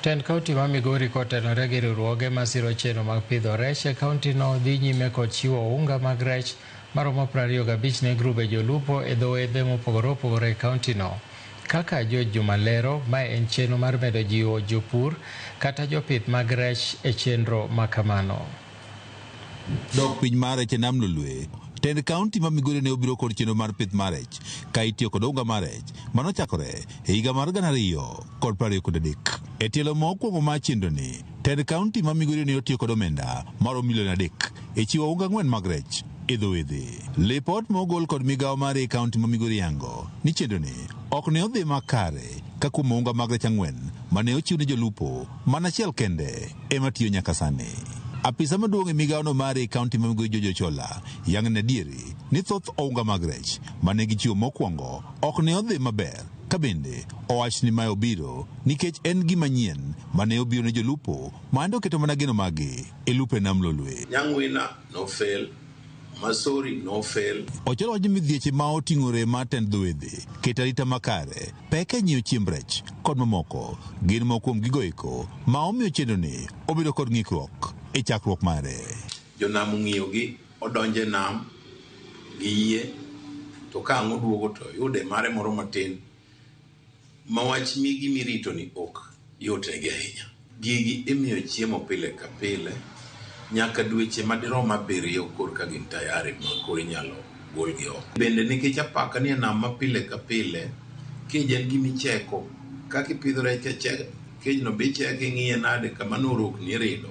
Tend kaunti ma Migori kotenore gi riwruoge masiro chenro mag pidho rech e kauntino dhi nyime kod chiwo unga mag rech maromo 25 ne grube jolupo e dho wedhe mopogore opogore e kauntino. Kaka George Juma lero, mae en chenro mar medo jiwo jopur kata jopith mag rech e chenro ma kamano. Dok piny mar rech e nam Lolwe, tend kaunti ma Migori ne obiro kod chenro mar pith mar rech ka itiyo kod unga mar rech manochakore e higa mar 2023. E tielo mokwongo mar chenroni, tend kaunti ma Migori ne otiyo kod omenda maromo milion 3 e chiwo unga 4 mag rech e dho wedhe. Lipot mogol kod migawo mar kaunti ma Migori yango ni chenroni ok ne odhi makare ka kuom unga mag rech 4 mane ochiw ne jolupo mana achiel kende ema tiyo nyaka sani. Apisa maduong' e migawono mar kaunti ma Migori Jojo Chola yang' ne diere ni thoth unga mag rech mane gichiwo mokwongo ok ne odhi maber, ka bende owach ni mae obiro nikech en gima nyien mane obiro ne jolupo mande oketo mana geno magi e lupe nam Lolwe. Nyang'wina no fail, Masori no fail. Ochalo wach midhieche ma oting'ore mar tend dho wedhe, keto arita makare, pek e nyiewo chiemb rech kod mamoko gin moko kuom gigo eko ma omiyo chenroni obedo kod ng'ikruok e chakruok mare. Jonam ng'iyogi odonje nam gi yie to ka ang' oduogo to yude mare moro matin ma wach migi mirito ni ok yotegi ahinya. Gigi imiyo chiemo pile ka pile nyaka dweche madirom 7 korka gin tayari ma koro inyalo golgi oko. Bende nikech apaka ni nam ma pile ka pile kej en gimicheko kaka ipidho rech kejno be icheke ing'iye nade kama norokni irido.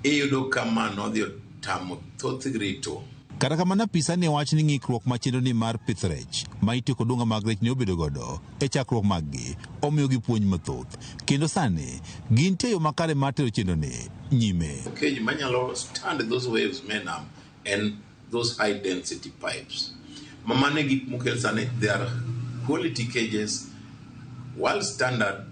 Iyudo kama nodhi tamo thoth rito. Kata kamano, apisa ne wach ni ng'ikruok ma chenroni mar pith rech ma itiyo kod unga mag rech ne obedo godo e chakruok maggi omiyo gi puonj mathoth, kendo sani gin tiyo makare mar tero chenroni nyime. Kej manyalo stand those waves menam and those high density pipes. Mamane gik mokel sani, they are quality cages, world standard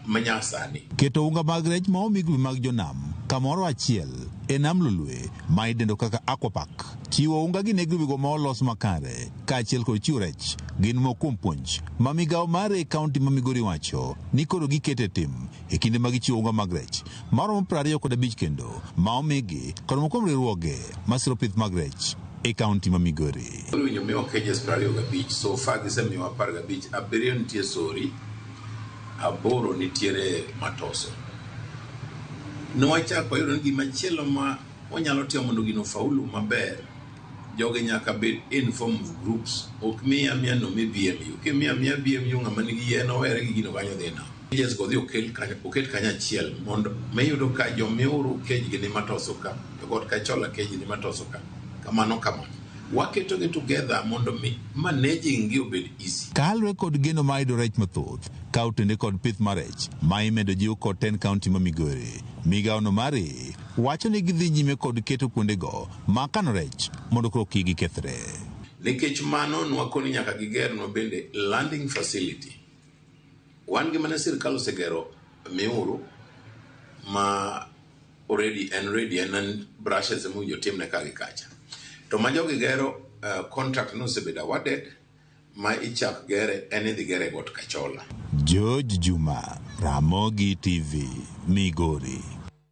manyasani. Keto unga mag rech ma omi grube mag jonam kamoro achiel e nam Lolwe ma idendo kaka aquapark, chiwo unga gi ne grubego ma olos makare kaachiel kod chiwo rech gin moko kuom puonj ma migawo mar kaunti ma Migori wacho ni koro gikete tim e kinde ma gichiwo unga mag rech maromo 25 kendo ma omigi kod moko kuom riwruoge masiro pith mag rech e kaunti ma Migori. Winjo miwa cages 25, so far gisemiwa 15, 7 nitie Sori, 8 nitiere Matoso. Nwachako yudo ni gimachielo ma wanyalo timo mondo gino faulu maber, joge nyaka bed in form of groups. Ok miya no mi BMU. Kimiya BMU ng'ama nigi yien owere gi gino kanyo dhina. Yes, go oket kanya achiel mondo miyudo ka jomiuru kej gi ni Matoso ka, jokot ka Chola kej ni Matoso ka. Kamano. Waketo gi together mondo managing gi obed easy. Kalwe kod geno ma ayudo rech mathoth, ka otende kod pith mar rech ma imedo jiw kod 10 kaunti ma Migori, migawono mari wacho ni gidhi nyime kod keto kuondego ma kano rech mondo koro kik gikethre. Nikech mano nwakoni nyaka gigernwa bende landing facility. Wan gi mana sirkal osegero miuru ma already and brushes emu jotimne ka gi kacha. To ma jogi gero contract no osebedo awarded ma ichak gere en idhi gere got Kachola. George Juma, Ramogi TV, Migori.